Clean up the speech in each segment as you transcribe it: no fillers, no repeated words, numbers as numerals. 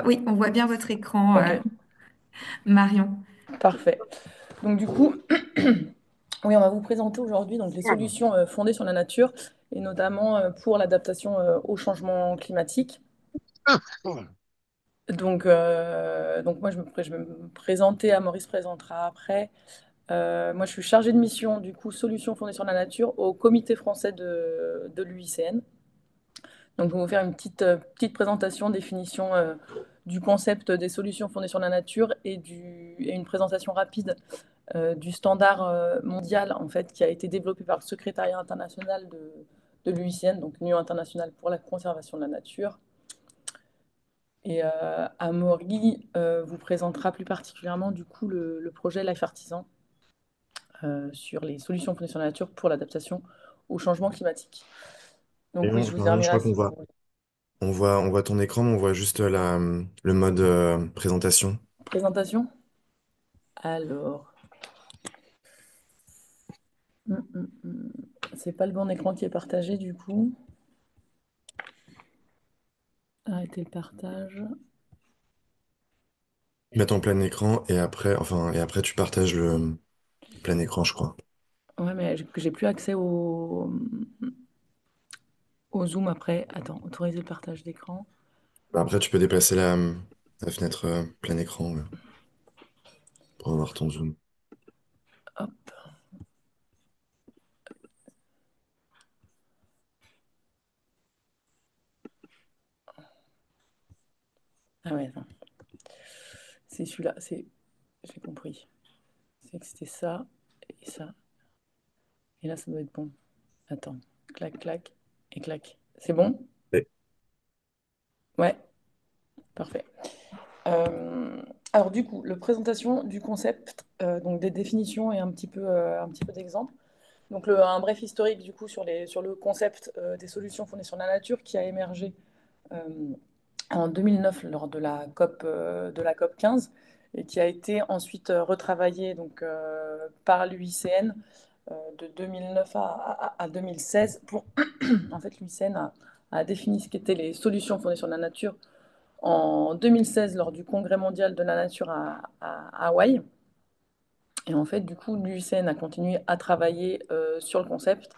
Oui, on voit bien votre écran, Ok, Marion. parfait. Donc du coup, oui, on va vous présenter aujourd'hui donc les solutions fondées sur la nature et notamment pour l'adaptation au changement climatique. Donc moi, je vais me présenter, Maurice présentera après. Moi, je suis chargée de mission du coup solutions fondées sur la nature au Comité français de l'UICN. Donc, je vais vous faire une petite présentation, définition du concept des solutions fondées sur la nature et une présentation rapide du standard mondial en fait, qui a été développé par le secrétariat international de l'UICN, donc l'Union internationale pour la conservation de la nature. Et Amaury vous présentera plus particulièrement du coup le projet Life Artisan sur les solutions fondées sur la nature pour l'adaptation au changement climatique. Et Donc oui, on, je vous ai enfin, remis je là crois qu'on si voit, vous voulez. on voit ton écran, mais on voit juste le mode présentation. Présentation. Alors, c'est pas le bon écran qui est partagé du coup. Arrêtez le partage. Mettre en plein écran et après tu partages le plein écran, je crois. Ouais, mais j'ai plus accès au Zoom après. Attends, autoriser le partage d'écran. Bah, après, tu peux déplacer la fenêtre plein écran pour avoir ton zoom. Hop. Ah ouais, attends. C'est celui-là. J'ai compris. C'est que c'était ça et ça. Et là, ça doit être bon. Attends. Clac, clac et clac. C'est bon? Et- Ouais, parfait. Euh, alors du coup, la présentation du concept, donc des définitions et un petit peu d'exemples. Donc un bref historique du coup sur le concept des solutions fondées sur la nature qui a émergé euh, en 2009 lors de la COP 15 et qui a été ensuite retravaillé donc, par l'UICN de 2009 à 2016 pour en fait l'UICN a défini ce qu'étaient les solutions fondées sur la nature en 2016 lors du Congrès mondial de la nature à Hawaï. Et en fait, du coup, l'UICN a continué à travailler sur le concept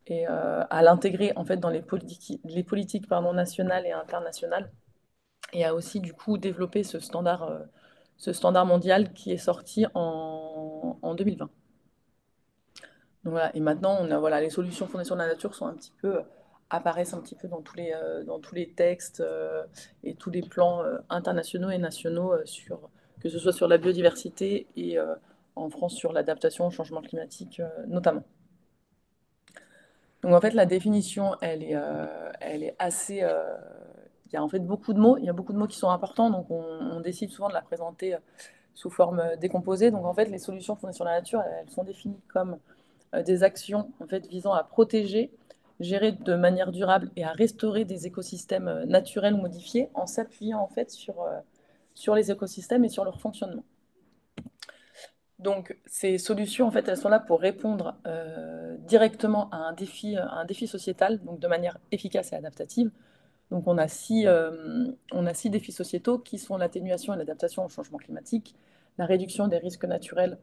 et à l'intégrer en fait dans les politiques pardon, nationales et internationales et a aussi du coup développé ce standard mondial qui est sorti en 2020. Donc voilà, et maintenant on a, voilà, les solutions fondées sur la nature sont un petit peu apparaissent un petit peu dans tous les textes et tous les plans internationaux et nationaux sur que ce soit sur la biodiversité et en France sur l'adaptation au changement climatique notamment. Donc en fait, la définition, elle est assez. Il y a en fait beaucoup de mots. Il y a beaucoup de mots qui sont importants, donc on décide souvent de la présenter sous forme décomposée. Donc en fait, les solutions fondées sur la nature, elles sont définies comme des actions en fait visant à protéger, gérer de manière durable et à restaurer des écosystèmes naturels ou modifiés en s'appuyant en fait sur les écosystèmes et sur leur fonctionnement. Donc, ces solutions, en fait, elles sont là pour répondre directement à un défi sociétal, donc de manière efficace et adaptative. Donc, on a six défis sociétaux qui sont l'atténuation et l'adaptation au changement climatique, la réduction des risques naturels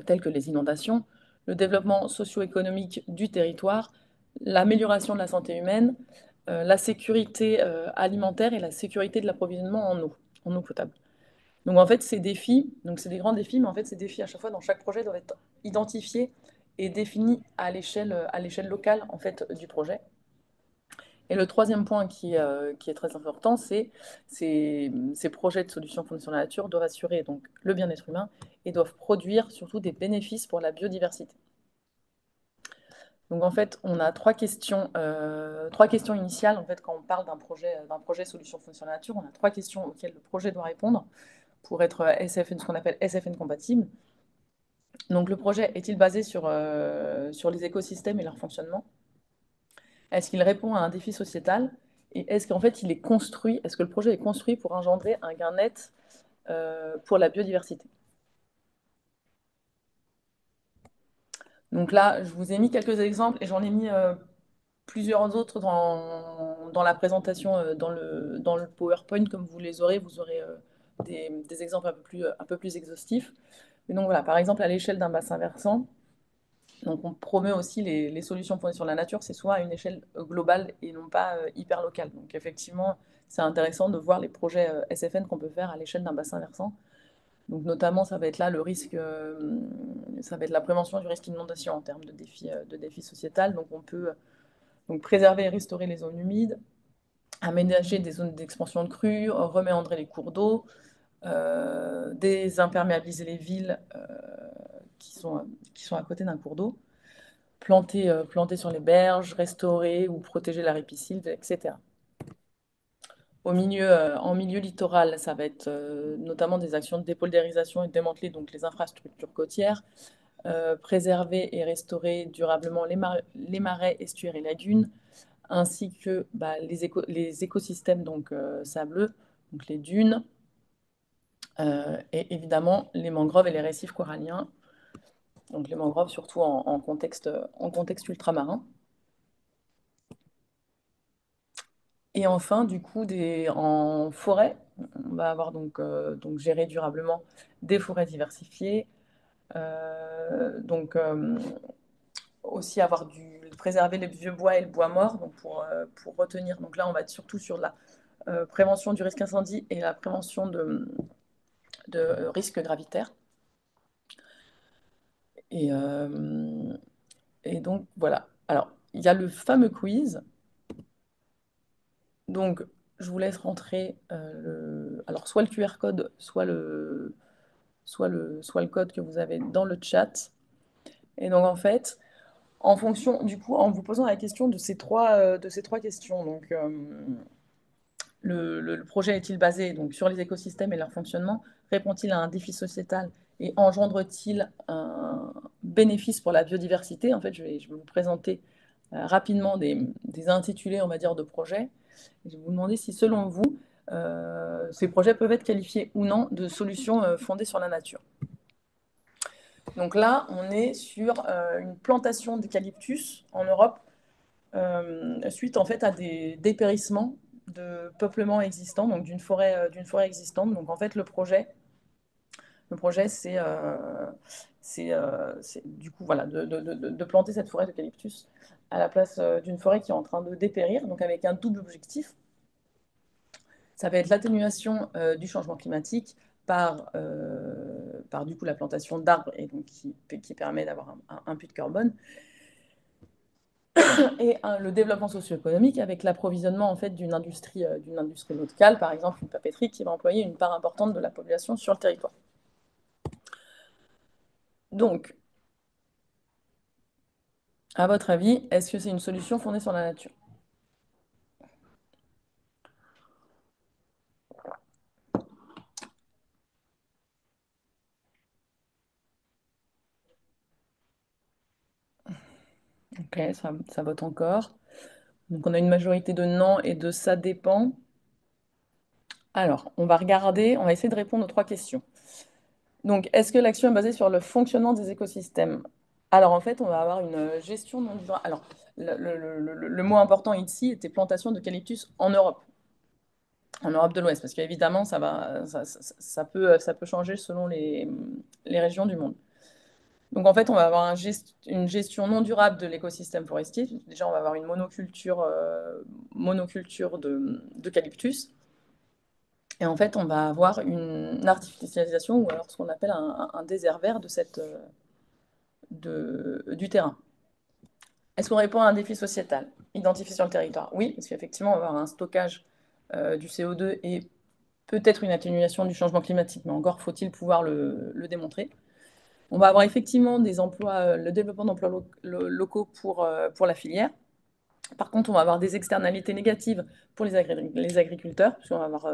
tels que les inondations, le développement socio-économique du territoire, l'amélioration de la santé humaine, la sécurité alimentaire et la sécurité de l'approvisionnement en eau potable. Donc en fait, ces défis, donc c'est des grands défis, mais en fait, ces défis à chaque fois dans chaque projet doivent être identifiés et définis à l'échelle locale en fait du projet. Et le troisième point qui est très important, c'est ces projets de solutions fondées sur la nature doivent assurer donc le bien-être humain et doivent produire surtout des bénéfices pour la biodiversité. Donc en fait, on a trois questions initiales en fait quand on parle d'un projet solution fondée sur la nature, on a trois questions auxquelles le projet doit répondre pour être SFN, ce qu'on appelle SFN compatible. Donc le projet est-il basé sur les écosystèmes et leur fonctionnement? Est-ce qu'il répond à un défi sociétal? Et est-ce qu'en fait il est construit, est-ce que le projet est construit pour engendrer un gain net pour la biodiversité? Donc là, je vous ai mis quelques exemples et j'en ai mis plusieurs autres dans la présentation, dans le PowerPoint, comme vous les aurez, vous aurez des exemples un peu plus exhaustifs. Mais donc voilà, par exemple, à l'échelle d'un bassin versant, donc on promeut aussi les solutions fondées sur la nature, c'est soit à une échelle globale et non pas hyper locale. Donc effectivement, c'est intéressant de voir les projets SFN qu'on peut faire à l'échelle d'un bassin versant. Donc notamment, ça va être là le risque, ça va être la prévention du risque d'inondation en termes de défis sociétal. Donc on peut donc préserver et restaurer les zones humides, aménager des zones d'expansion de crues, reméandrer les cours d'eau, désimperméabiliser les villes qui sont à côté d'un cours d'eau, planter sur les berges, restaurer ou protéger la ripisylve, etc. En milieu littoral, ça va être notamment des actions de dépoldarisation et de démanteler donc les infrastructures côtières, préserver et restaurer durablement les marais, estuaires et lagunes, ainsi que bah, les écosystèmes donc, sableux, donc les dunes, et évidemment les mangroves et les récifs coralliens, donc les mangroves surtout en contexte ultramarin. Et enfin, du coup, en forêt, on va avoir donc gérer durablement des forêts diversifiées, donc aussi préserver les vieux bois et le bois mort donc pour retenir. Donc là, on va être surtout sur la prévention du risque incendie et la prévention de risques gravitaires. Et, euh, et donc voilà. Alors, il y a le fameux quiz. Donc, je vous laisse rentrer alors soit le QR code, soit le code que vous avez dans le chat. Et donc en fait, en fonction, du coup, en vous posant la question de ces trois questions, donc le projet est-il basé donc, sur les écosystèmes et leur fonctionnement? Répond-il à un défi sociétal et engendre-t-il un bénéfice pour la biodiversité? En fait, je vais vous présenter rapidement des intitulés, on va dire, de projets. Je vais vous demander si, selon vous, ces projets peuvent être qualifiés ou non de solutions fondées sur la nature. Donc là, on est sur une plantation d'eucalyptus en Europe suite en fait à des dépérissements de peuplements existants, donc d'une forêt existante. Donc en fait, le projet c'est du coup voilà, de planter cette forêt d'eucalyptus à la place d'une forêt qui est en train de dépérir, donc avec un double objectif. Ça va être l'atténuation du changement climatique par du coup la plantation d'arbres et donc qui permet d'avoir un puits de carbone et le développement socio-économique avec l'approvisionnement en fait d'une industrie locale, par exemple une papeterie qui va employer une part importante de la population sur le territoire. Donc, à votre avis, est-ce que c'est une solution fondée sur la nature? Ok, ça vote encore. Donc on a une majorité de non et de ça dépend. Alors, on va essayer de répondre aux trois questions. Donc, est-ce que l'action est basée sur le fonctionnement des écosystèmes? Alors, en fait, on va avoir une gestion non durable. Alors, le mot important ici était plantation d'eucalyptus en Europe de l'Ouest, parce qu'évidemment, ça peut changer selon les régions du monde. Donc, en fait, on va avoir une gestion non durable de l'écosystème forestier. Déjà, on va avoir une monoculture d'eucalyptus. Et en fait, on va avoir une artificialisation ou alors ce qu'on appelle un désert vert du terrain. Est-ce qu'on répond à un défi sociétal identifié sur le territoire? Oui, parce qu'effectivement, on va avoir un stockage du CO2 et peut-être une atténuation du changement climatique, mais encore faut-il pouvoir le démontrer. On va avoir effectivement le développement d'emplois locaux pour la filière. Par contre, on va avoir des externalités négatives pour les agriculteurs, puisqu'on va avoir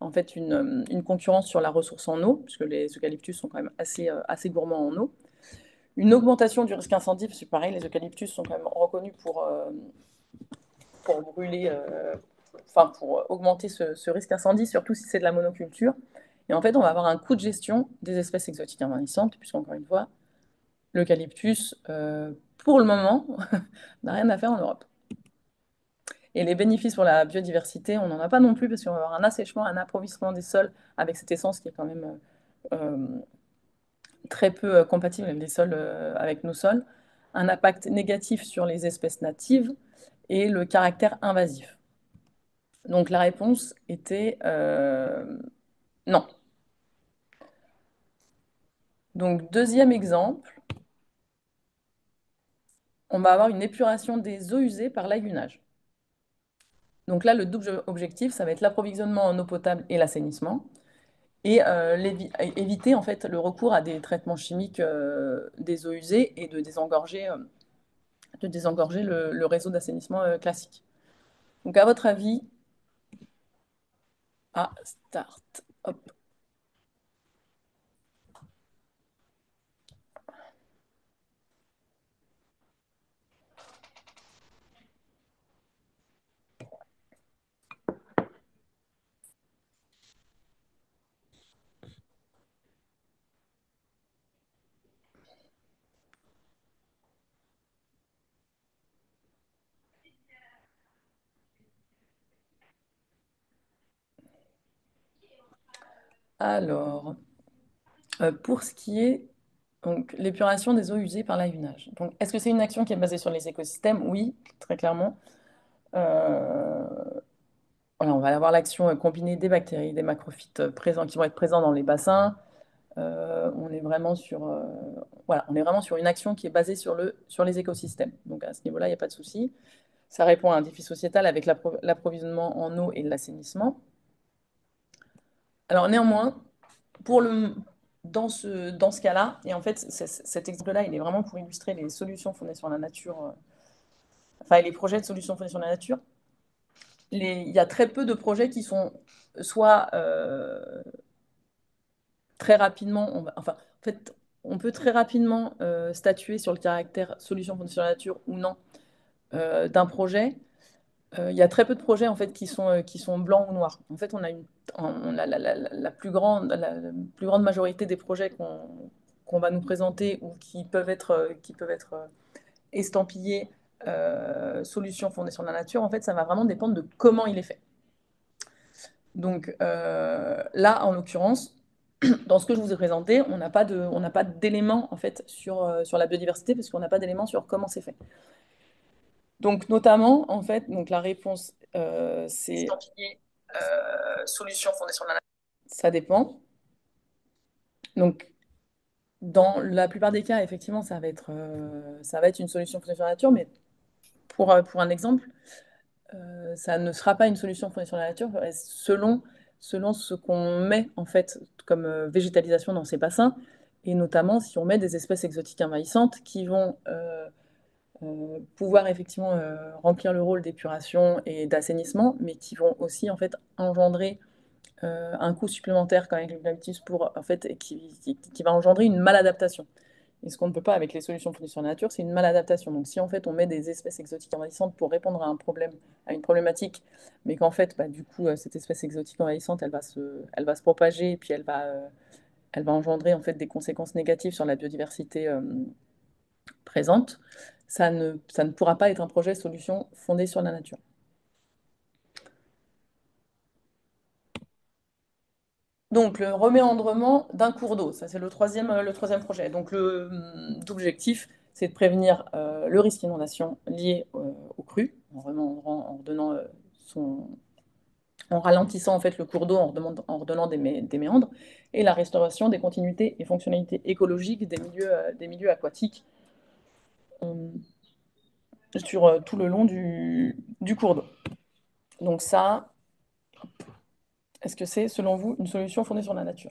en fait une concurrence sur la ressource en eau, puisque les eucalyptus sont quand même assez gourmands en eau. Une augmentation du risque incendie, parce que pareil, les eucalyptus sont quand même reconnus pour brûler, pour augmenter ce risque incendie, surtout si c'est de la monoculture. Et en fait, on va avoir un coût de gestion des espèces exotiques envahissantes, puisqu'encore une fois, l'eucalyptus, pour le moment, n'a rien à faire en Europe. Et les bénéfices pour la biodiversité, on n'en a pas non plus parce qu'on va avoir un assèchement, un appauvrissement des sols avec cette essence qui est quand même très peu compatible avec les sols, avec nos sols, un impact négatif sur les espèces natives et le caractère invasif. Donc la réponse était non. Donc deuxième exemple, on va avoir une épuration des eaux usées par lagunage. Donc là, le double objectif, ça va être l'approvisionnement en eau potable et l'assainissement, et éviter en fait le recours à des traitements chimiques des eaux usées et de désengorger le réseau d'assainissement classique. Donc à votre avis, start, hop. Alors, pour ce qui est donc l'épuration des eaux usées par lagunage. Donc, est-ce que c'est une action qui est basée sur les écosystèmes? Oui, très clairement. Euh, voilà, on va avoir l'action combinée des bactéries, des macrophytes présents qui vont être présents dans les bassins. On est vraiment sur, voilà, on est vraiment sur une action qui est basée sur les écosystèmes. Donc à ce niveau-là, il n'y a pas de souci. Ça répond à un défi sociétal avec l'approvisionnement en eau et l'assainissement. Alors néanmoins, pour le, dans ce cas-là, et en fait, cet exemple-là, il est vraiment pour illustrer les solutions fondées sur la nature, enfin les projets de solutions fondées sur la nature. Il y a très peu de projets qui sont soit très rapidement, enfin, en fait, on peut très rapidement statuer sur le caractère solution fondée sur la nature ou non d'un projet. Il y a très peu de projets en fait qui sont blancs ou noirs. En fait, on a la plus grande majorité des projets qu'on va nous présenter ou qui peuvent être estampillés solutions fondées sur la nature. En fait, ça va vraiment dépendre de comment il est fait. Donc là, en l'occurrence, dans ce que je vous ai présenté, on n'a pas d'éléments en fait sur la biodiversité parce qu'on n'a pas d'éléments sur comment c'est fait. Donc notamment, en fait, donc la réponse c'est estampillé solution fondée sur la nature. Ça dépend. Donc dans la plupart des cas, effectivement, ça va être une solution fondée sur la nature, mais pour un exemple, ça ne sera pas une solution fondée sur la nature selon ce qu'on met en fait comme végétalisation dans ces bassins, et notamment si on met des espèces exotiques envahissantes qui vont pouvoir effectivement remplir le rôle d'épuration et d'assainissement, mais qui vont aussi en fait engendrer un coût supplémentaire quand même avec l'eucalyptus pour en fait qui va engendrer une maladaptation. Et ce qu'on ne peut pas avec les solutions fondées sur la nature, c'est une maladaptation. Donc si en fait on met des espèces exotiques envahissantes pour répondre à un problème, à une problématique, mais qu'en fait bah, du coup cette espèce exotique envahissante elle va se propager et puis elle va engendrer en fait des conséquences négatives sur la biodiversité présente, ça ne pourra pas être un projet solution fondé sur la nature. Donc, le reméandrement d'un cours d'eau, ça c'est le troisième projet. Donc, l'objectif, c'est de prévenir le risque d'inondation lié aux crues, en reméandrant, en redonnant son, en ralentissant en fait le cours d'eau, en redonnant des méandres, et la restauration des continuités et fonctionnalités écologiques des milieux aquatiques euh, sur tout le long du cours d'eau. Donc ça, est-ce que c'est, selon vous, une solution fondée sur la nature?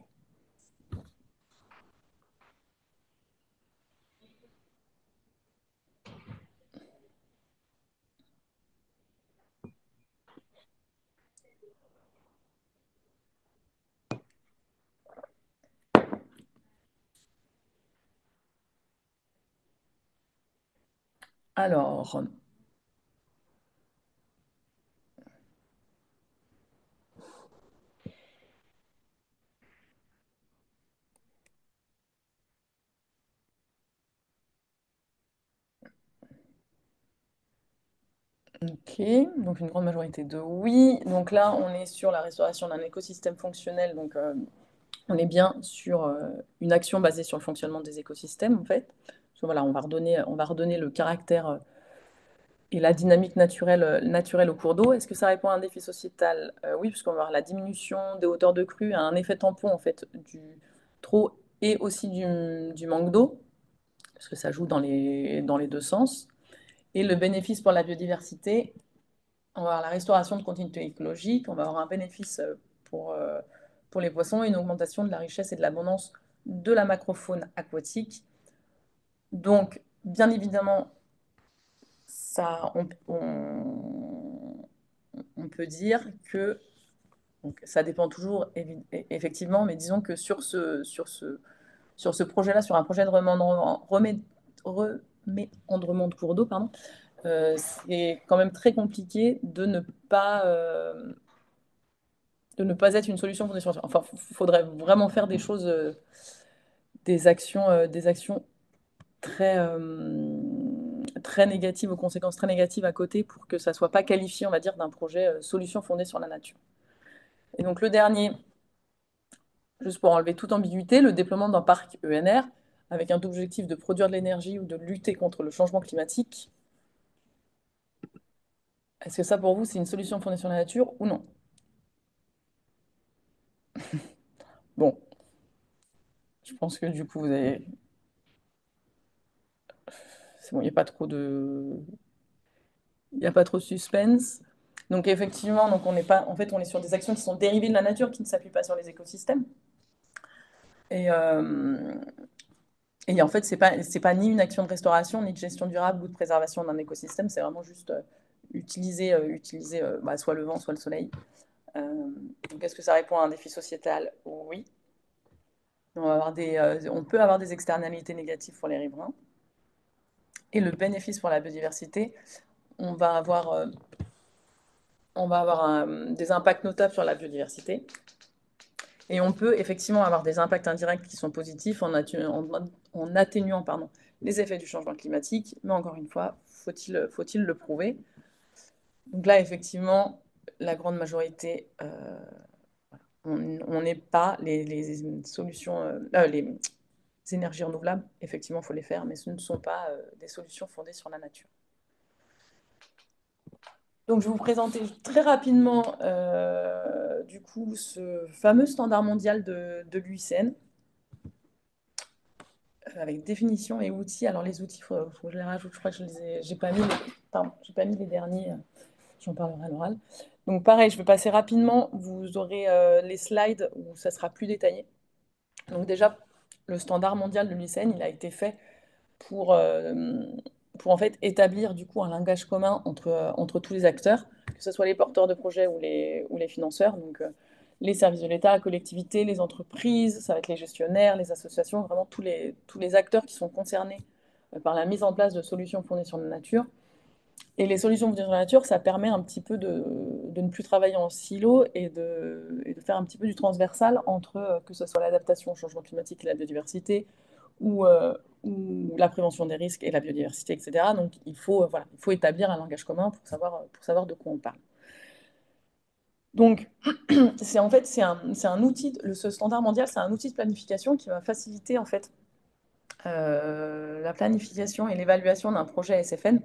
Alors, Ok, donc une grande majorité de oui. Donc là, on est sur la restauration d'un écosystème fonctionnel. Donc on est bien sur une action basée sur le fonctionnement des écosystèmes, en fait. Parce que, voilà, on va redonner le caractère et la dynamique naturelle au cours d'eau. Est-ce que ça répond à un défi sociétal? Oui, puisqu'on va avoir la diminution des hauteurs de crue, un effet tampon en fait du trop et aussi du manque d'eau, parce que ça joue dans les deux sens. Et le bénéfice pour la biodiversité, on va avoir la restauration de continuité écologique, on va avoir un bénéfice pour, euh, pour les poissons et une augmentation de la richesse et de l'abondance de la macrofaune aquatique. Donc, bien évidemment, ça, on peut dire que donc, ça dépend toujours, effectivement, mais disons que sur ce projet-là, sur un projet de reméandrement de cours d'eau, pardon, c'est quand même très compliqué de ne pas être une solution fondée sur. Enfin, il faudrait vraiment faire des choses, des actions très, très négatives, aux conséquences très négatives à côté pour que ça ne soit pas qualifié, on va dire, d'un projet solution fondée sur la nature. Et donc le dernier, juste pour enlever toute ambiguïté, le déploiement d'un parc ENR avec un objectif de produire de l'énergie ou de lutter contre le changement climatique. Est-ce que ça, pour vous, c'est une solution fondée sur la nature ou non? Bon, je pense que du coup, vous avez... C'est bon, il n'y a pas trop de... Il n'y a pas trop de suspense. Donc effectivement, donc on n'est pas... en fait, on est sur des actions qui sont dérivées de la nature, qui ne s'appuient pas sur les écosystèmes. Et, euh, et en fait, c'est pas ni une action de restauration, ni de gestion durable ou de préservation d'un écosystème. C'est vraiment juste utiliser bah, soit le vent, soit le soleil. Euh, donc est-ce que ça répond à un défi sociétal? Oui. On peut avoir des externalités négatives pour les riverains. Et le bénéfice pour la biodiversité, on va avoir, euh, on va avoir des impacts notables sur la biodiversité. Et on peut effectivement avoir des impacts indirects qui sont positifs en atténuant pardon, les effets du changement climatique. Mais encore une fois, faut-il le prouver? Donc là, effectivement, la grande majorité, on n'est pas les solutions, les énergies renouvelables. Effectivement, il faut les faire, mais ce ne sont pas des solutions fondées sur la nature. Donc, je vais vous présenter très rapidement du coup ce fameux standard mondial de l'UICN avec définition et outils. Alors les outils, faut que je les rajoute. Je crois que j'ai pas mis j'ai pas mis les derniers. J'en parlerai à l'oral. Donc pareil, je vais passer rapidement. Vous aurez les slides où ça sera plus détaillé. Donc déjà, le standard mondial de l'UICN, il a été fait pour, euh, pour en fait établir du coup un langage commun entre tous les acteurs, que ce soit les porteurs de projets ou les financeurs, donc les services de l'État, la collectivité, les entreprises, ça va être les gestionnaires, les associations, vraiment tous les acteurs qui sont concernés par la mise en place de solutions fondées sur la nature. Et les solutions fondées sur la nature, ça permet un petit peu de ne plus travailler en silo et de faire un petit peu du transversal entre que ce soit l'adaptation au changement climatique et la biodiversité, ou la prévention des risques et la biodiversité, etc. Donc voilà, il faut établir un langage commun pour savoir de quoi on parle. Donc, en fait, c'est un outil, ce standard mondial, c'est un outil de planification qui va faciliter en fait la planification et l'évaluation d'un projet SFN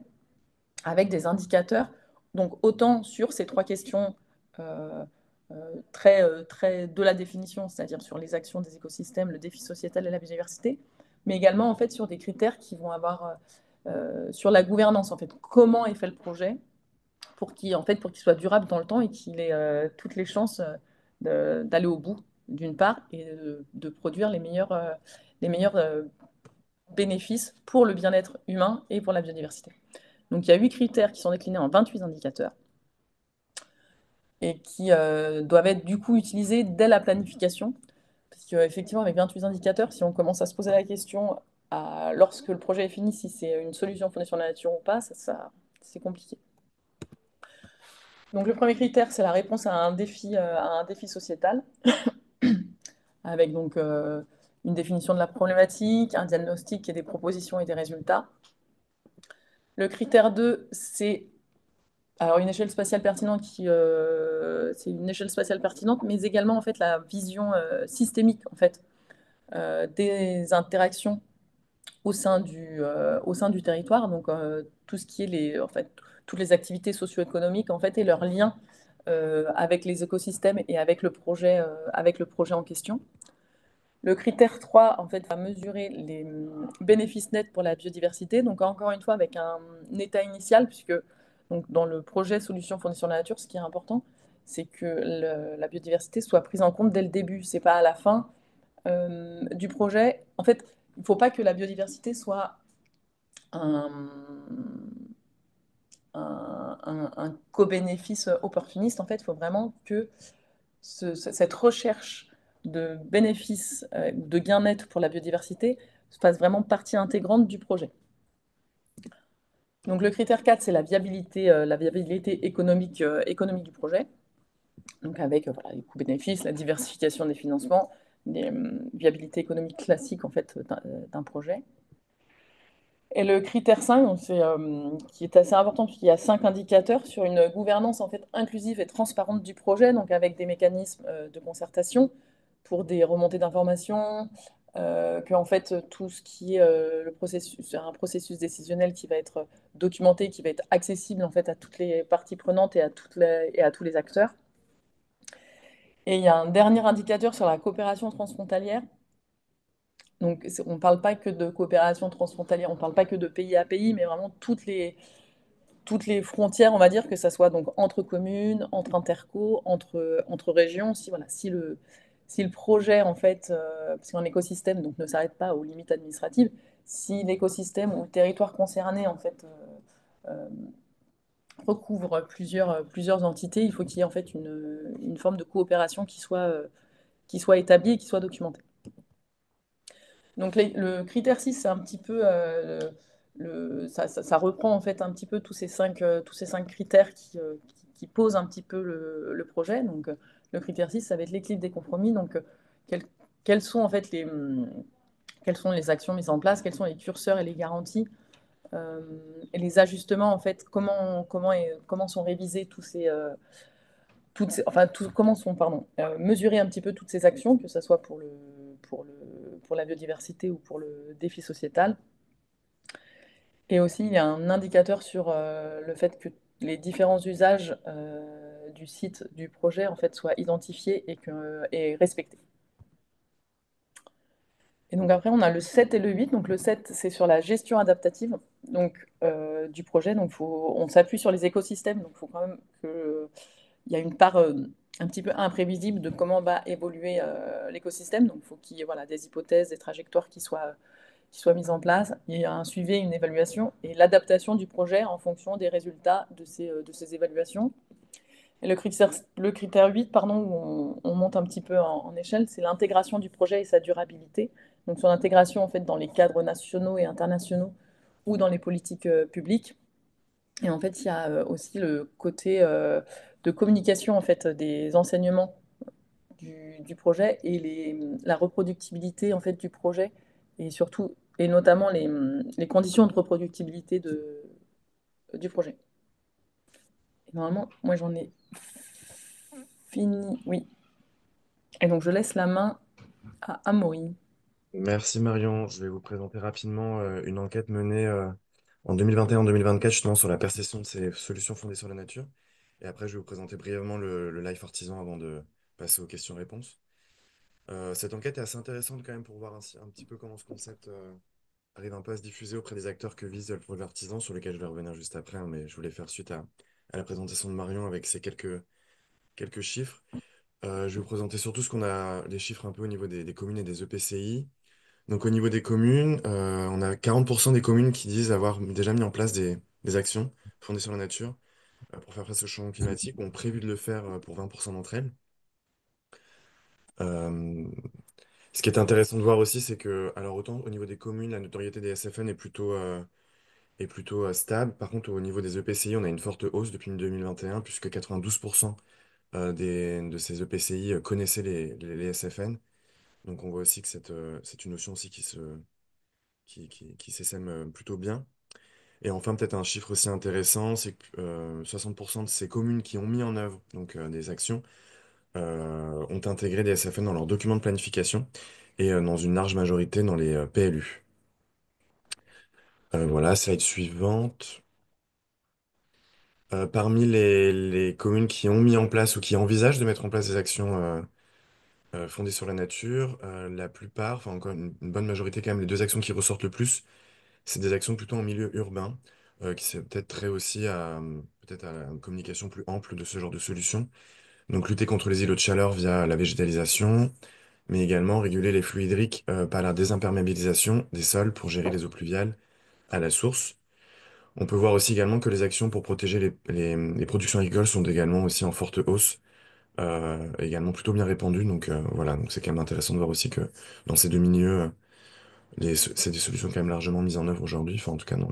avec des indicateurs, donc autant sur ces trois questions euh, très de la définition, c'est-à-dire sur les actions des écosystèmes, le défi sociétal et la biodiversité, mais également en fait sur des critères qui vont avoir sur la gouvernance, en fait, comment est fait le projet pour qu'il soit durable dans le temps et qu'il ait toutes les chances d'aller au bout, d'une part, et de produire les meilleurs bénéfices pour le bien-être humain et pour la biodiversité. Donc il y a 8 critères qui sont déclinés en 28 indicateurs et qui doivent être du coup utilisés dès la planification. Parce qu'effectivement, avec 28 indicateurs, si on commence à se poser la question lorsque le projet est fini, si c'est une solution fondée sur la nature ou pas, c'est compliqué. Donc le premier critère, c'est la réponse à un défi sociétal, avec donc une définition de la problématique, un diagnostic et des propositions et des résultats. Le critère 2, c'est Alors une échelle spatiale pertinente c'est une échelle spatiale pertinente, mais également en fait la vision systémique en fait des interactions au sein du territoire, donc tout ce qui est en fait, toutes les activités socio-économiques en fait, et leurs liens avec les écosystèmes et avec le projet en question. Le critère 3 en fait, va mesurer les bénéfices nets pour la biodiversité, donc encore une fois avec un état initial, puisque donc, dans le projet Solutions fondées sur la nature, ce qui est important, c'est que la biodiversité soit prise en compte dès le début, c'est pas à la fin du projet. En fait, il ne faut pas que la biodiversité soit un, un co-bénéfice opportuniste. En fait, il faut vraiment que cette recherche de bénéfices, de gain-être pour la biodiversité fasse vraiment partie intégrante du projet. Donc le critère 4, c'est la viabilité économique du projet, donc avec voilà, les coûts-bénéfices, la diversification des financements, les viabilités économiques classiques en fait, d'un projet. Et le critère 5, donc qui est assez important puisqu'il y a 5 indicateurs sur une gouvernance en fait inclusive et transparente du projet, donc avec des mécanismes de concertation pour des remontées d'informations, que en fait tout ce qui est le processus, un processus décisionnel qui va être documenté, qui va être accessible en fait à toutes les parties prenantes et à tous les acteurs. Et il y a un dernier indicateur sur la coopération transfrontalière. Donc, on ne parle pas que de coopération transfrontalière, on ne parle pas que de pays à pays, mais vraiment toutes les frontières, on va dire, que ça soit donc entre communes, entre interco, entre régions. Si, voilà, si le projet, en fait, parce qu'un écosystème donc, ne s'arrête pas aux limites administratives, si l'écosystème ou le territoire concerné, en fait, euh, recouvre plusieurs entités, il faut qu'il y ait en fait une forme de coopération qui soit établie et qui soit documentée. Donc le critère 6, c'est un petit peu ça reprend en fait un petit peu tous ces cinq critères qui posent un petit peu le projet. Donc le critère 6, ça va être l'équilibre des compromis. Donc quels, quels sont en fait quelles sont les actions mises en place, quels sont les curseurs et les garanties euh, et les ajustements en fait, comment sont révisés comment sont mesurer un petit peu toutes ces actions, que ce soit pour la biodiversité ou pour le défi sociétal. Et aussi, il y a un indicateur sur le fait que les différents usages du site, du projet, en fait, soient identifiés et respectés. Et donc après, on a le 7 et le 8. Donc le 7, c'est sur la gestion adaptative du projet. Donc on s'appuie sur les écosystèmes. Donc il faut quand même qu'il y a une part un petit peu imprévisible de comment va évoluer l'écosystème. Donc il faut qu'il y ait voilà, des hypothèses, des trajectoires qui soient mises en place. Il y a un suivi, une évaluation et l'adaptation du projet en fonction des résultats de ces évaluations. Et le critère 8, pardon, où on monte un petit peu en échelle, c'est l'intégration du projet et sa durabilité. Donc son intégration en fait dans les cadres nationaux et internationaux ou dans les politiques publiques. Et en fait, il y a aussi le côté de communication en fait des enseignements du projet et la reproductibilité en fait du projet et surtout et notamment les conditions de reproductibilité du projet. Et normalement, moi j'en ai fini, oui. Et donc je laisse la main à Amaury. Merci Marion. Je vais vous présenter rapidement une enquête menée en 2021 2024 justement sur la perception de ces solutions fondées sur la nature. Et après, je vais vous présenter brièvement le Life Artisan avant de passer aux questions-réponses. Cette enquête est assez intéressante quand même pour voir un petit peu comment ce concept arrive un peu à se diffuser auprès des acteurs que vise le projet artisan, sur lequel je vais revenir juste après, hein, mais je voulais faire suite à la présentation de Marion avec ces quelques chiffres. Je vais vous présenter surtout ce qu'on a, les chiffres un peu au niveau des communes et des EPCI. Donc au niveau des communes, on a 40% des communes qui disent avoir déjà mis en place des actions fondées sur la nature pour faire face au changement climatique, ou ont prévu de le faire pour 20% d'entre elles. Euh, Ce qui est intéressant de voir aussi, c'est que, alors autant au niveau des communes, la notoriété des SFN est plutôt stable. Par contre, au niveau des EPCI, on a une forte hausse depuis 2021, puisque 92% de ces EPCI connaissaient les SFN. Donc on voit aussi que c'est une notion aussi qui s'essaime plutôt bien. Et enfin, peut-être un chiffre aussi intéressant, c'est que 60% de ces communes qui ont mis en œuvre donc, des actions ont intégré des SFN dans leurs documents de planification et dans une large majorité dans les PLU. Voilà, slide suivante. Parmi les communes qui ont mis en place ou qui envisagent de mettre en place des actions fondées sur la nature, la plupart, enfin encore une bonne majorité quand même, les deux actions qui ressortent le plus, c'est des actions plutôt en milieu urbain, qui c'est peut-être trait aussi à peut-être à une communication plus ample de ce genre de solution. Donc lutter contre les îlots de chaleur via la végétalisation, mais également réguler les flux hydriques par la désimperméabilisation des sols pour gérer les eaux pluviales à la source. On peut voir aussi également que les actions pour protéger les productions agricoles sont également aussi en forte hausse, également plutôt bien répandues. Donc voilà, donc c'est quand même intéressant de voir aussi que dans ces deux milieux, c'est des solutions quand même largement mises en œuvre aujourd'hui, enfin en tout cas dans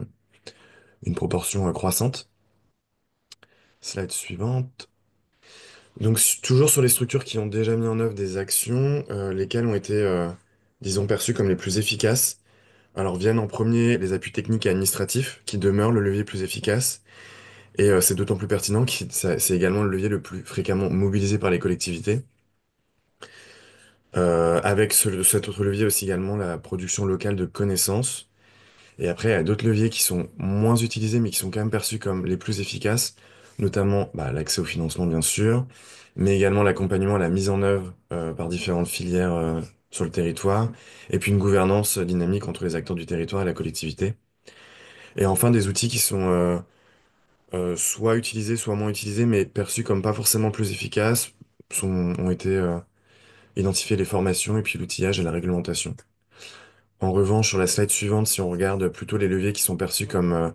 une proportion croissante. Slide suivante. Donc toujours sur les structures qui ont déjà mis en œuvre des actions, lesquelles ont été, disons, perçues comme les plus efficaces. Alors viennent en premier les appuis techniques et administratifs, qui demeurent le levier le plus efficace. Et c'est d'autant plus pertinent que c'est également le levier le plus fréquemment mobilisé par les collectivités. Avec cet autre levier aussi également la production locale de connaissances. Et après, il y a d'autres leviers qui sont moins utilisés, mais qui sont quand même perçus comme les plus efficaces, notamment bah, l'accès au financement, bien sûr, mais également l'accompagnement à la mise en œuvre par différentes filières sur le territoire, et puis une gouvernance dynamique entre les acteurs du territoire et la collectivité. Et enfin, des outils qui sont soit utilisés, soit moins utilisés, mais perçus comme pas forcément plus efficaces, ont été identifiés les formations et puis l'outillage et la réglementation. En revanche, sur la slide suivante, si on regarde plutôt les leviers qui sont perçus comme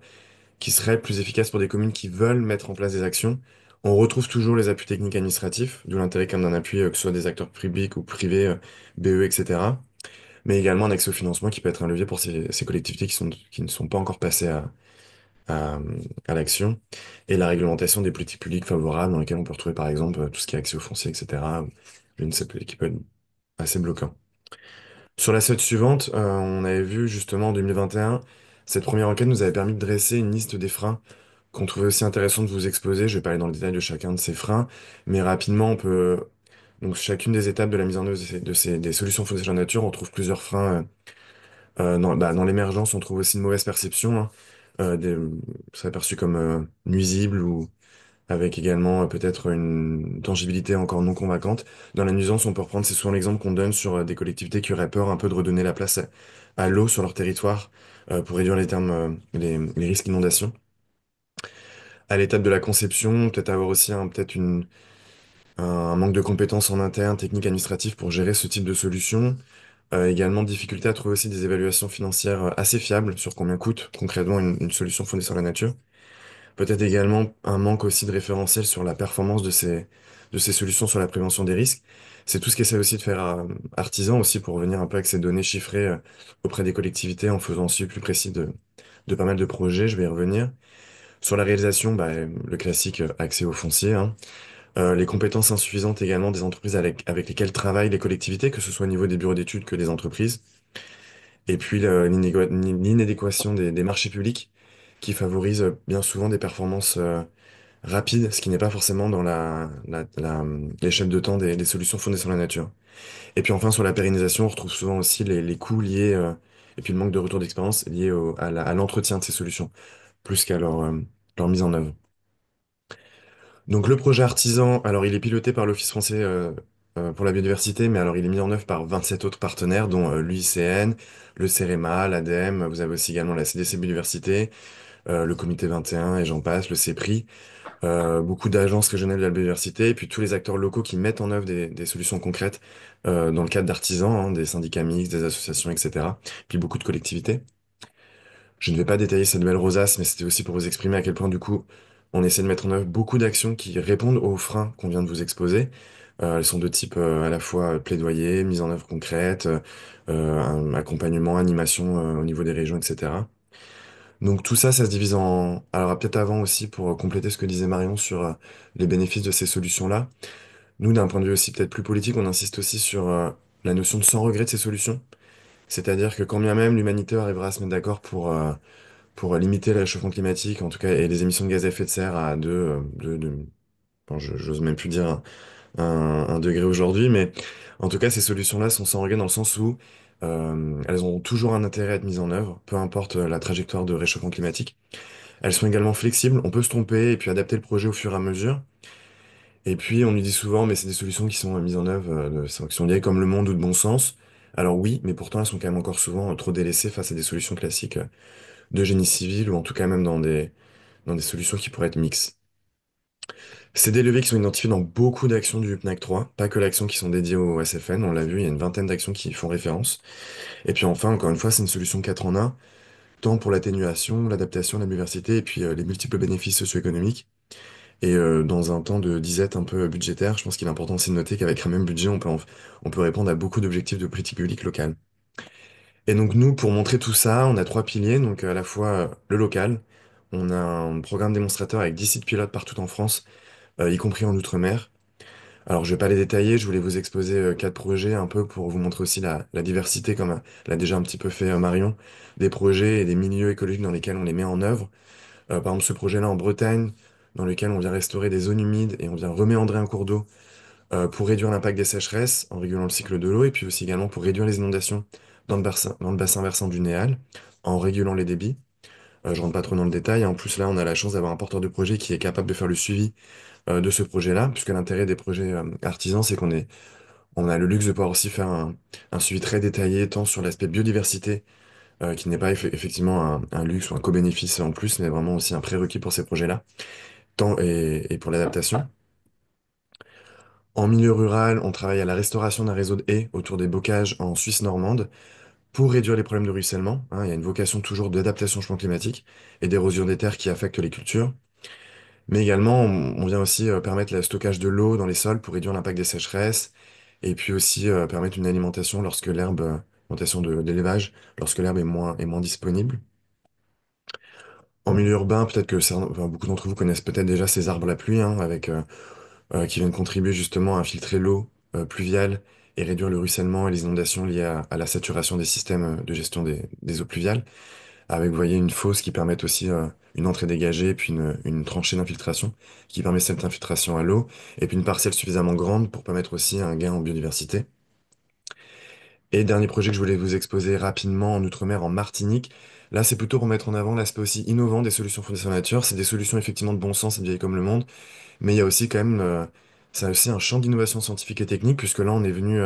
qui seraient plus efficaces pour des communes qui veulent mettre en place des actions, on retrouve toujours les appuis techniques administratifs, d'où l'intérêt quand même d'un appui, que ce soit des acteurs publics ou privés, BE, etc. Mais également un accès au financement qui peut être un levier pour ces collectivités qui ne sont pas encore passées à, à l'action, et la réglementation des politiques publiques favorables dans lesquelles on peut retrouver par exemple tout ce qui est accès au foncier, etc. Je ne sais plus, qui peut être assez bloquant. Sur la slide suivante, on avait vu justement en 2021, cette première enquête nous avait permis de dresser une liste des freins qu'on trouvait aussi intéressant de vous exposer. Je vais pas aller dans le détail de chacun de ces freins, mais rapidement, on peut, donc chacune des étapes de la mise en œuvre des solutions fondées sur la nature, on trouve plusieurs freins. Dans l'émergence, on trouve aussi une mauvaise perception, hein, serait perçu comme nuisible ou avec également peut-être une tangibilité encore non convaincante. Dans la nuisance, on peut reprendre, c'est souvent l'exemple qu'on donne sur des collectivités qui auraient peur un peu de redonner la place à l'eau sur leur territoire pour réduire les risques d'inondation. À l'étape de la conception, peut-être avoir aussi un manque de compétences en interne, techniques, administratives pour gérer ce type de solution. Également, difficulté à trouver aussi des évaluations financières assez fiables sur combien coûte concrètement une solution fondée sur la nature. Peut-être également un manque aussi de référentiel sur la performance de ces solutions sur la prévention des risques. C'est tout ce qu'essaie aussi de faire Artisan aussi pour revenir un peu avec ces données chiffrées auprès des collectivités en faisant un suivi plus précis de pas mal de projets. Je vais y revenir. Sur la réalisation, bah, le classique accès au foncier, hein. Les compétences insuffisantes également des entreprises avec lesquelles travaillent les collectivités, que ce soit au niveau des bureaux d'études que des entreprises. Et puis l'inadéquation des marchés publics qui favorisent bien souvent des performances rapide, ce qui n'est pas forcément dans l'échelle de temps des solutions fondées sur la nature. Et puis enfin, sur la pérennisation, on retrouve souvent aussi les coûts liés, et puis le manque de retour d'expérience lié à l'entretien de ces solutions, plus qu'à leur mise en œuvre. Donc le projet Artisan, alors il est piloté par l'Office français pour la biodiversité, mais alors il est mis en œuvre par 27 autres partenaires, dont l'UICN, le CEREMA, l'ADEME, vous avez aussi également la CDC Biodiversité, le Comité 21 et j'en passe, le CEPRI. Beaucoup d'agences régionales de la biodiversité, et puis tous les acteurs locaux qui mettent en œuvre des solutions concrètes dans le cadre d'artisans, hein, des syndicats mixtes, des associations, etc. Puis beaucoup de collectivités. Je ne vais pas détailler cette belle rosace, mais c'était aussi pour vous exprimer à quel point, du coup, on essaie de mettre en œuvre beaucoup d'actions qui répondent aux freins qu'on vient de vous exposer. Elles sont de type à la fois plaidoyer, mise en œuvre concrète, un accompagnement, animation au niveau des régions, etc. Donc tout ça, ça se divise en... Alors peut-être avant aussi, pour compléter ce que disait Marion sur les bénéfices de ces solutions-là, nous, d'un point de vue aussi peut-être plus politique, on insiste aussi sur la notion de sans regret de ces solutions. C'est-à-dire que quand bien même l'humanité arrivera à se mettre d'accord pour limiter le réchauffement climatique, en tout cas, et les émissions de gaz à effet de serre à enfin, j'ose même plus dire un degré aujourd'hui, mais en tout cas, ces solutions-là sont sans regret dans le sens où elles ont toujours un intérêt à être mises en œuvre, peu importe la trajectoire de réchauffement climatique. Elles sont également flexibles, on peut se tromper et puis adapter le projet au fur et à mesure. Et puis, on nous dit souvent, mais c'est des solutions qui sont mises en œuvre, qui sont liées comme le monde ou de bon sens. Alors oui, mais pourtant, elles sont quand même encore souvent trop délaissées face à des solutions classiques de génie civil ou en tout cas même dans des solutions qui pourraient être mixtes. C'est des leviers qui sont identifiés dans beaucoup d'actions du PNAC 3, pas que l'action qui sont dédiées au SFN, on l'a vu, il y a une vingtaine d'actions qui y font référence. Et puis enfin, encore une fois, c'est une solution 4 en 1, tant pour l'atténuation, l'adaptation, la biodiversité et puis les multiples bénéfices socio-économiques. Et dans un temps de disette un peu budgétaire, je pense qu'il est important aussi de noter qu'avec un même budget, on peut répondre à beaucoup d'objectifs de politique publique locale. Et donc nous, pour montrer tout ça, on a trois piliers, donc à la fois le local, on a un programme démonstrateur avec 10 sites pilotes partout en France, y compris en Outre-mer. Alors je vais pas les détailler, je voulais vous exposer quatre projets un peu pour vous montrer aussi la diversité, comme l'a déjà un petit peu fait Marion, des projets et des milieux écologiques dans lesquels on les met en œuvre. Par exemple, ce projet-là en Bretagne, dans lequel on vient restaurer des zones humides et on vient reméandrer un cours d'eau pour réduire l'impact des sécheresses en régulant le cycle de l'eau et puis aussi également pour réduire les inondations dans le bassin versant du Néal en régulant les débits. Je rentre pas trop dans le détail. En plus, là, on a la chance d'avoir un porteur de projet qui est capable de faire le suivi de ce projet-là, puisque l'intérêt des projets artisans, c'est on a le luxe de pouvoir aussi faire un suivi très détaillé, tant sur l'aspect biodiversité, qui n'est pas effectivement un luxe ou un co-bénéfice en plus, mais vraiment aussi un prérequis pour ces projets-là, tant et pour l'adaptation. En milieu rural, on travaille à la restauration d'un réseau de haies autour des bocages en Suisse normande pour réduire les problèmes de ruissellement, hein. Il y a une vocation toujours d'adaptation au changement climatique et d'érosion des terres qui affectent les cultures. Mais également, on vient aussi permettre le stockage de l'eau dans les sols pour réduire l'impact des sécheresses et puis aussi permettre une alimentation lorsque alimentation d'élevage, lorsque l'herbe est moins disponible. En milieu urbain, peut-être que enfin, beaucoup d'entre vous connaissent peut-être déjà ces arbres à la pluie, hein, qui viennent contribuer justement à infiltrer l'eau pluviale et réduire le ruissellement et les inondations liées à la saturation des systèmes de gestion des eaux pluviales, avec, vous voyez, une fosse qui permet aussi une entrée dégagée, puis une tranchée d'infiltration qui permet cette infiltration à l'eau, et puis une parcelle suffisamment grande pour permettre aussi un gain en biodiversité. Et dernier projet que je voulais vous exposer rapidement en Outre-mer, en Martinique. Là, c'est plutôt pour mettre en avant l'aspect aussi innovant des solutions fondées sur la nature. C'est des solutions effectivement de bon sens et de vieilles comme le monde, mais il y a aussi quand même, ça a aussi un champ d'innovation scientifique et technique, puisque là, on est venu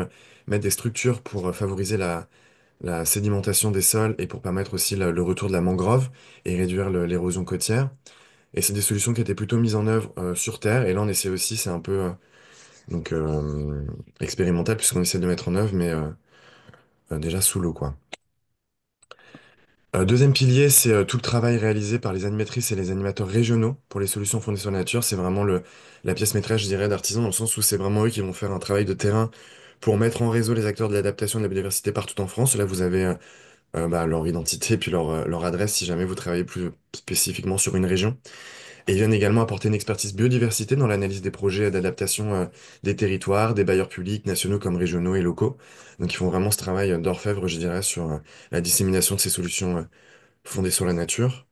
mettre des structures pour favoriser la sédimentation des sols et pour permettre aussi le retour de la mangrove et réduire l'érosion côtière. Et c'est des solutions qui étaient plutôt mises en œuvre sur Terre. Et là, on essaie aussi, c'est un peu donc expérimental puisqu'on essaie de mettre en œuvre, mais déjà sous l'eau, quoi. Deuxième pilier, c'est tout le travail réalisé par les animatrices et les animateurs régionaux pour les solutions fondées sur la nature. C'est vraiment la pièce maîtresse, je dirais, d'Artisan, dans le sens où c'est vraiment eux qui vont faire un travail de terrain pour mettre en réseau les acteurs de l'adaptation et de la biodiversité partout en France. Là, vous avez leur identité puis leur adresse si jamais vous travaillez plus spécifiquement sur une région. Et ils viennent également apporter une expertise biodiversité dans l'analyse des projets d'adaptation des territoires, des bailleurs publics, nationaux comme régionaux et locaux. Donc ils font vraiment ce travail d'orfèvre, je dirais, sur la dissémination de ces solutions fondées sur la nature.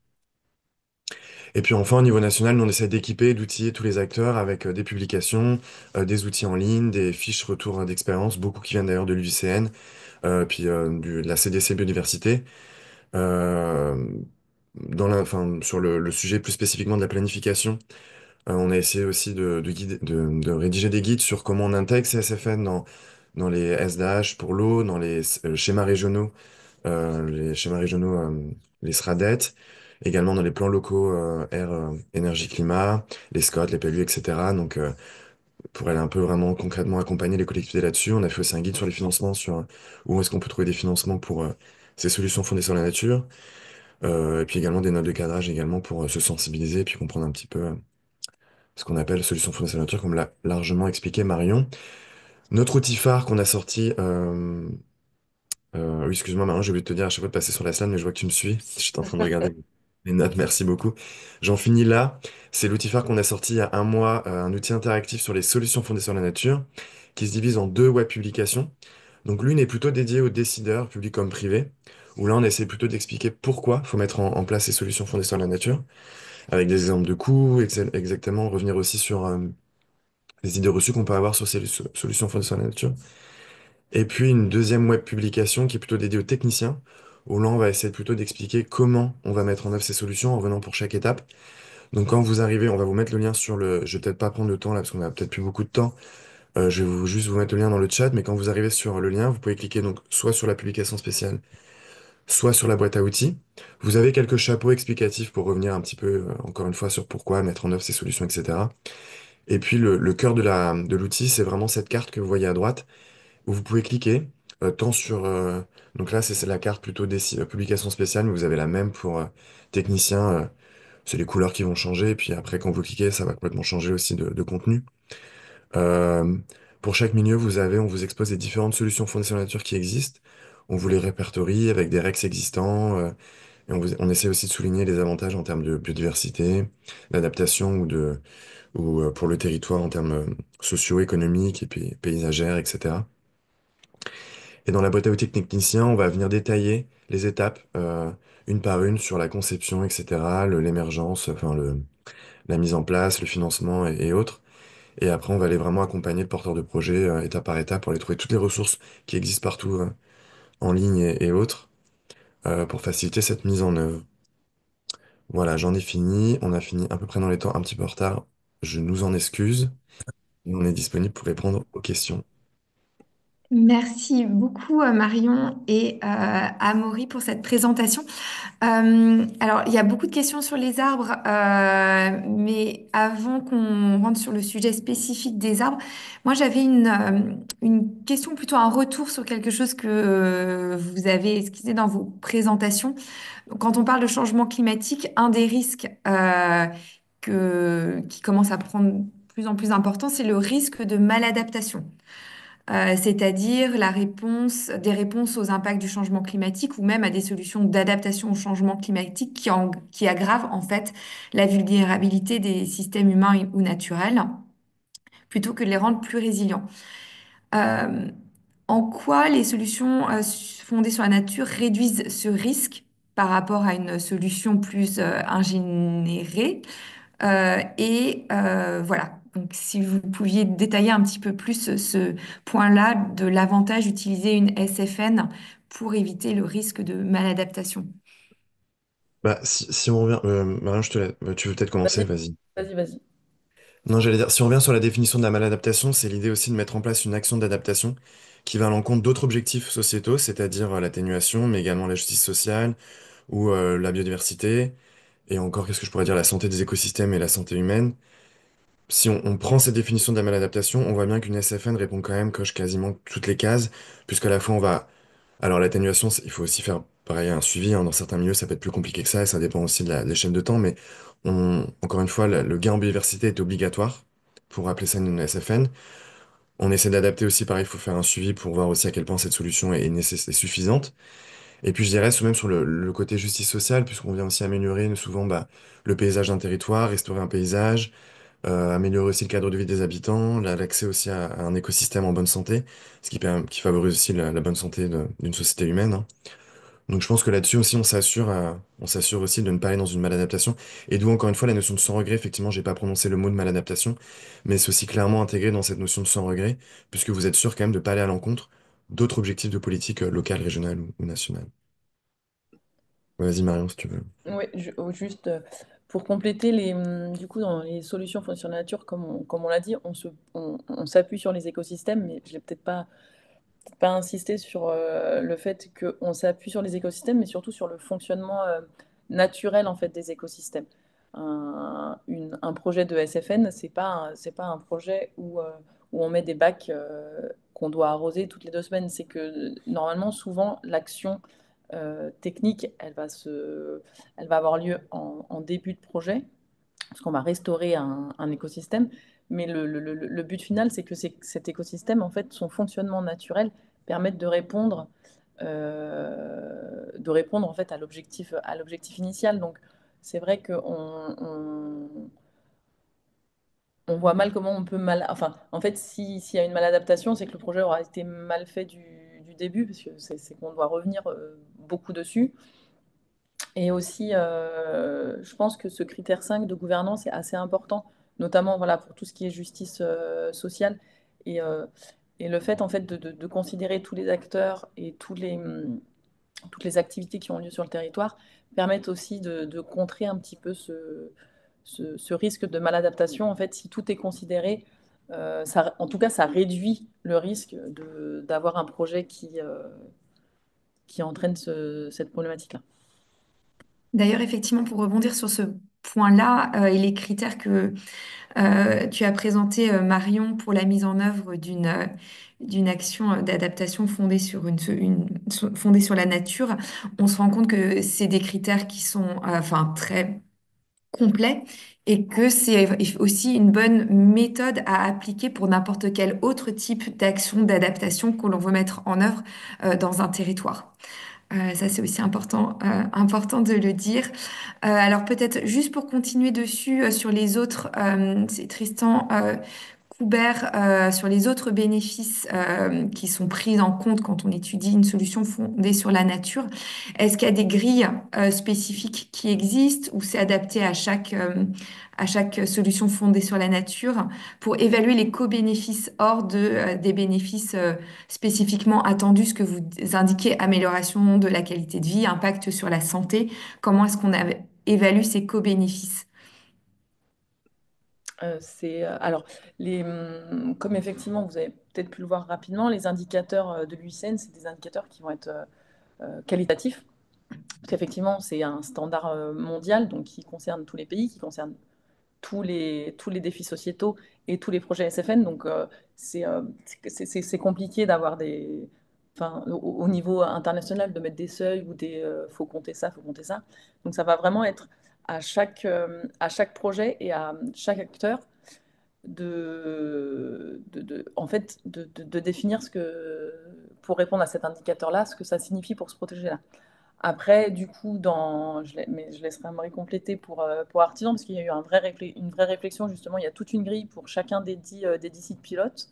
Et puis enfin, au niveau national, nous, on essaie d'équiper, d'outiller tous les acteurs avec des publications, des outils en ligne, des fiches retour d'expérience, beaucoup qui viennent d'ailleurs de l'UICN, puis de la CDC Biodiversité. Euh, enfin, sur le sujet plus spécifiquement de la planification, on a essayé aussi de rédiger des guides sur comment on intègre ces SFN dans les SDH pour l'eau, dans les schémas régionaux, les SRADET, également dans les plans locaux air, énergie, climat, les SCOT, les PLU, etc. Donc, pour aller un peu vraiment concrètement accompagner les collectivités là-dessus, on a fait aussi un guide sur les financements, sur où est-ce qu'on peut trouver des financements pour ces solutions fondées sur la nature. Et puis également des notes de cadrage également pour se sensibiliser et puis comprendre un petit peu ce qu'on appelle solutions fondées sur la nature, comme l'a largement expliqué Marion. Notre outil phare qu'on a sorti, oui, excuse-moi Marion, j'ai oublié de te dire à chaque fois de passer sur la slide, mais je vois que tu me suis. J'étais en train de regarder mes notes, merci beaucoup. J'en finis là. C'est l'outil phare qu'on a sorti il y a un mois, un outil interactif sur les solutions fondées sur la nature, qui se divise en deux web publications. Donc l'une est plutôt dédiée aux décideurs, publics comme privés, où là, on essaie plutôt d'expliquer pourquoi il faut mettre en place ces solutions fondées sur la nature, avec des exemples de coûts, exactement, revenir aussi sur les idées reçues qu'on peut avoir sur ces solutions fondées sur la nature. Et puis une deuxième web publication qui est plutôt dédiée aux techniciens, où là, on va essayer plutôt d'expliquer comment on va mettre en œuvre ces solutions en revenant pour chaque étape. Donc quand vous arrivez, on va vous mettre le lien sur le... Je vais peut-être pas prendre le temps là, parce qu'on a peut-être plus beaucoup de temps. Je vais juste vous mettre le lien dans le chat, mais quand vous arrivez sur le lien, vous pouvez cliquer donc soit sur la publication spéciale, soit sur la boîte à outils. Vous avez quelques chapeaux explicatifs pour revenir un petit peu, encore une fois, sur pourquoi mettre en œuvre ces solutions, etc. Et puis le cœur de l'outil, c'est vraiment cette carte que vous voyez à droite, où vous pouvez cliquer, tant sur... donc là, c'est la carte plutôt des publications spéciales, mais vous avez la même pour technicien. C'est les couleurs qui vont changer, et puis après, quand vous cliquez, ça va complètement changer aussi de contenu. Euh, pour chaque milieu, on vous expose les différentes solutions fournies sur la nature qui existent. On vous les répertorie avec des REX existants, et on essaie aussi de souligner les avantages en termes de biodiversité, d'adaptation ou pour le territoire en termes socio-économiques et puis paysagères, etc. Et dans la boîte à outils technicien, on va venir détailler les étapes une par une sur la conception, etc., l'émergence, la mise en place, le financement et autres. Et après, on va aller vraiment accompagner le porteur de projet étape par étape pour aller trouver toutes les ressources qui existent partout en ligne et autres pour faciliter cette mise en œuvre. Voilà, j'en ai fini. On a fini à peu près dans les temps, un petit peu en retard. Je nous en excuse. On est disponible pour répondre aux questions. Merci beaucoup Marion et Amaury pour cette présentation. Alors, il y a beaucoup de questions sur les arbres, mais avant qu'on rentre sur le sujet spécifique des arbres, moi j'avais une question, plutôt un retour sur quelque chose que vous avez esquissé dans vos présentations. Donc, quand on parle de changement climatique, un des risques qui commence à prendre de plus en plus d'importance, c'est le risque de maladaptation. C'est-à-dire des réponses aux impacts du changement climatique ou même à des solutions d'adaptation au changement climatique qui aggravent en fait la vulnérabilité des systèmes humains ou naturels plutôt que de les rendre plus résilients. Euh, En quoi les solutions fondées sur la nature réduisent ce risque par rapport à une solution plus ingénierée? Voilà. Donc, si vous pouviez détailler un petit peu plus ce point-là de l'avantage d'utiliser une SFN pour éviter le risque de maladaptation. Bah, si on revient, Marion, tu veux peut-être commencer, Vas-y, vas-y. vas-y, vas-y. Non, j'allais dire, si on revient sur la définition de la maladaptation, c'est l'idée aussi de mettre en place une action d'adaptation qui va à l'encontre d'autres objectifs sociétaux, c'est-à-dire l'atténuation, mais également la justice sociale ou la biodiversité, et encore, qu'est-ce que je pourrais dire, la santé des écosystèmes et la santé humaine. Si on prend cette définition de la maladaptation, on voit bien qu'une SFN répond quand même, coche quasiment toutes les cases, puisqu'à la fois on va... Alors l'atténuation, il faut aussi faire pareil un suivi, hein. Dans certains milieux, ça peut être plus compliqué que ça, et ça dépend aussi de de l'échelle de temps, mais encore une fois, le gain en biodiversité est obligatoire pour appeler ça une SFN. On essaie d'adapter aussi, pareil, il faut faire un suivi pour voir aussi à quel point cette solution est suffisante. Et puis je dirais, même sur le côté justice sociale, puisqu'on vient aussi améliorer souvent le paysage d'un territoire, restaurer un paysage, améliorer aussi le cadre de vie des habitants, l'accès aussi à un écosystème en bonne santé, qui favorise aussi la bonne santé d'une société humaine, hein. Donc je pense que là-dessus aussi, on s'assure aussi de ne pas aller dans une maladaptation. Et d'où encore une fois la notion de sans regret. Effectivement, j'ai pas prononcé le mot de maladaptation, mais c'est aussi clairement intégré dans cette notion de sans regret, puisque vous êtes sûr quand même de pas aller à l'encontre d'autres objectifs de politique locale, régionale ou nationale. Vas-y Marion, si tu veux. Oui, juste pour compléter du coup, dans les solutions fonctionnelles sur la nature, comme on l'a dit, on s'appuie sur les écosystèmes, mais je l'ai peut-être pas insisté sur le fait qu'on s'appuie sur les écosystèmes, mais surtout sur le fonctionnement naturel en fait des écosystèmes. Un projet de SFN, c'est pas un projet où on met des bacs qu'on doit arroser toutes les 2 semaines. C'est que normalement, souvent, l'action technique, elle va avoir lieu en début de projet, parce qu'on va restaurer un écosystème. Mais le but final, c'est que cet écosystème, en fait, son fonctionnement naturel permette de répondre en fait à l'objectif initial. Donc, c'est vrai qu'on voit mal comment on peut mal. Enfin, en fait, s'il y a une maladaptation, c'est que le projet aura été mal fait du début, parce que c'est qu'on doit revenir beaucoup dessus. Et aussi, je pense que ce critère 5 de gouvernance est assez important, notamment voilà, pour tout ce qui est justice sociale. Et, euh, et le fait, en fait de considérer tous les acteurs et toutes les activités qui ont lieu sur le territoire permettent aussi de contrer un petit peu ce risque de maladaptation. En fait, si tout est considéré, en tout cas, ça réduit le risque d'avoir un projet qui entraîne cette problématique-là. D'ailleurs, effectivement, pour rebondir sur ce point-là, et les critères que tu as présentés, Marion, pour la mise en œuvre d'une action d'adaptation fondée sur fondée sur la nature, on se rend compte que c'est des critères qui sont enfin, très complets et que c'est aussi une bonne méthode à appliquer pour n'importe quel autre type d'action d'adaptation que l'on veut mettre en œuvre dans un territoire. Ça, c'est aussi important de le dire. Alors peut-être juste pour continuer dessus sur les autres, c'est Tristan Coubert sur les autres bénéfices qui sont pris en compte quand on étudie une solution fondée sur la nature. Est-ce qu'il y a des grilles spécifiques qui existent ou c'est adapté à chaque solution fondée sur la nature pour évaluer les co-bénéfices hors des bénéfices spécifiquement attendus, ce que vous indiquez, amélioration de la qualité de vie, impact sur la santé? Comment est-ce qu'on évalue ces co-bénéfices? Alors, comme effectivement, vous avez peut-être pu le voir rapidement, les indicateurs de l'UICN, c'est des indicateurs qui vont être qualitatifs. Parce qu'effectivement, c'est un standard mondial, donc qui concerne tous les pays, qui concerne tous les défis sociétaux et tous les projets SFN. Donc, c'est compliqué d'avoir enfin, au niveau international, de mettre des seuils ou faut compter ça, faut compter ça. Donc, ça va vraiment être à chaque projet et à chaque acteur en fait, de définir pour répondre à cet indicateur-là, ce que ça signifie pour se protéger là. Après, du coup, mais je laisserai Marie compléter pour Artisan, parce qu'il y a eu une vraie réflexion, justement, il y a toute une grille pour chacun des 10 sites pilotes.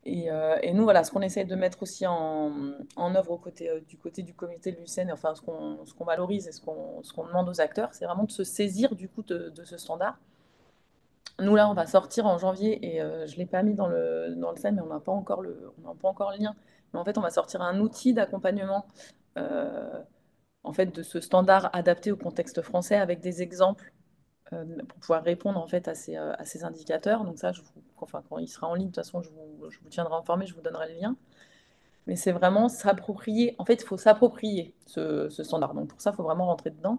Et nous, voilà, ce qu'on essaie de mettre aussi en œuvre du côté du comité de l'UCN, enfin, ce qu'on valorise et ce qu'on demande aux acteurs, c'est vraiment de se saisir, du coup, de ce standard. Nous, là, on va sortir en janvier, et je ne l'ai pas mis dans le scène, mais on n'a pas encore le lien. Mais en fait, on va sortir un outil d'accompagnement euh, en fait, de ce standard adapté au contexte français avec des exemples pour pouvoir répondre en fait à ces indicateurs. Donc ça, enfin, quand il sera en ligne, de toute façon, je vous tiendrai informé, je vous donnerai le lien. Mais c'est vraiment s'approprier. En fait, il faut s'approprier ce standard. Donc pour ça, il faut vraiment rentrer dedans.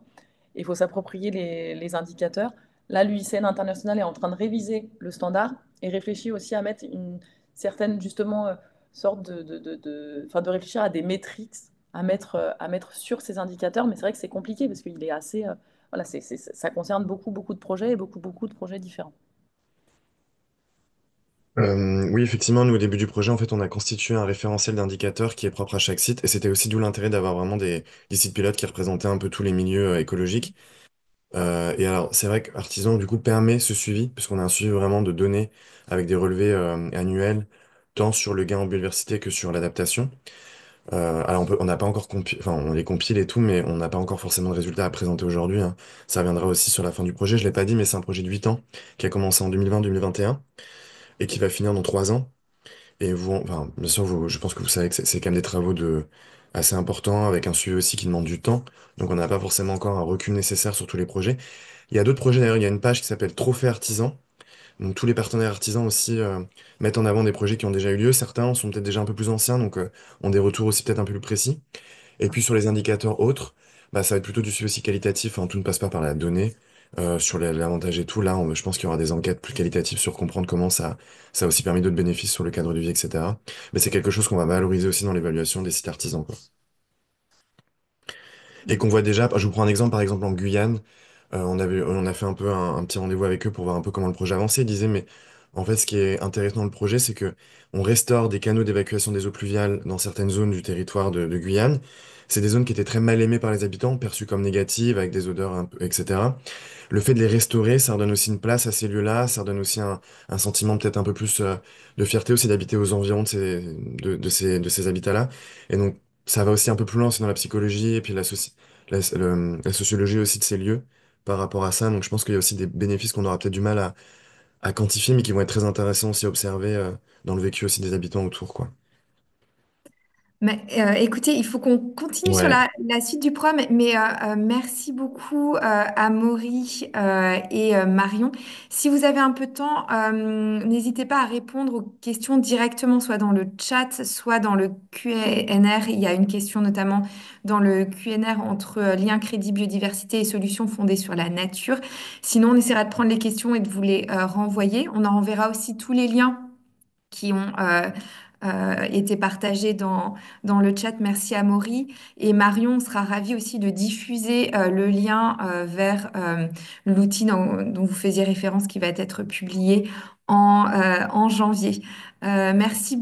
Et il faut s'approprier les indicateurs. Là, l'UICN international est en train de réviser le standard et réfléchit aussi à mettre une certaine, justement, sorte enfin, de réfléchir à des métriques à mettre sur ces indicateurs. Mais c'est vrai que c'est compliqué parce qu'il est assez. Voilà, ça concerne beaucoup de projets et beaucoup de projets différents. Oui, effectivement, nous, au début du projet, en fait, on a constitué un référentiel d'indicateurs qui est propre à chaque site. Et c'était aussi d'où l'intérêt d'avoir vraiment des sites pilotes qui représentaient un peu tous les milieux écologiques. Et alors, c'est vrai qu'Artisan, du coup, permet ce suivi, puisqu'on a un suivi vraiment de données avec des relevés annuels, tant sur le gain en biodiversité que sur l'adaptation. Alors, on n'a pas encore enfin, on les compile et tout, mais on n'a pas encore forcément de résultats à présenter aujourd'hui, hein. Ça reviendra aussi sur la fin du projet. Je l'ai pas dit, mais c'est un projet de 8 ans qui a commencé en 2020-2021 et qui va finir dans 3 ans. Et vous, enfin, bien sûr, je pense que vous savez que c'est quand même des travaux assez importants, avec un suivi aussi qui demande du temps. Donc, on n'a pas forcément encore un recul nécessaire sur tous les projets. Il y a d'autres projets, d'ailleurs, il y a une page qui s'appelle Trophée Artisan. Donc, tous les partenaires artisans aussi mettent en avant des projets qui ont déjà eu lieu. Certains sont peut-être déjà un peu plus anciens, donc ont des retours aussi peut-être un peu plus précis. Et puis, sur les indicateurs autres, bah, ça va être plutôt du suivi aussi qualitatif. Hein, tout ne passe pas par la donnée. Sur l'avantage et tout, là, je pense qu'il y aura des enquêtes plus qualitatives sur comprendre comment ça a aussi permis d'autres bénéfices sur le cadre de vie, etc. Mais c'est quelque chose qu'on va valoriser aussi dans l'évaluation des sites artisans, quoi. Et qu'on voit déjà, je vous prends un exemple, par exemple en Guyane, on a fait un peu un petit rendez-vous avec eux pour voir un peu comment le projet avançait. Ils disaient, mais en fait, ce qui est intéressant dans le projet, c'est que on restaure des canaux d'évacuation des eaux pluviales dans certaines zones du territoire de Guyane. C'est des zones qui étaient très mal aimées par les habitants, perçues comme négatives, avec des odeurs, etc. Le fait de les restaurer, ça redonne aussi une place à ces lieux-là, ça redonne aussi un sentiment peut-être un peu plus de fierté aussi d'habiter aux environs de ces habitats-là. Et donc, ça va aussi un peu plus loin, c'est dans la psychologie et puis la sociologie aussi de ces lieux par rapport à ça. Donc je pense qu'il y a aussi des bénéfices qu'on aura peut-être du mal à quantifier, mais qui vont être très intéressants aussi à observer dans le vécu aussi des habitants autour, quoi. Mais, écoutez, il faut qu'on continue sur Ouais, la suite du programme, mais merci beaucoup à Maury et Marion. Si vous avez un peu de temps, n'hésitez pas à répondre aux questions directement, soit dans le chat, soit dans le QNR. Il y a une question notamment dans le QNR entre lien crédit biodiversité et solutions fondées sur la nature. Sinon, on essaiera de prendre les questions et de vous les renvoyer. On en renverra aussi tous les liens qui ont été partagés dans le chat. Merci à Maury. Et Marion sera ravie aussi de diffuser le lien vers l'outil dont vous faisiez référence qui va être publié en janvier. Merci.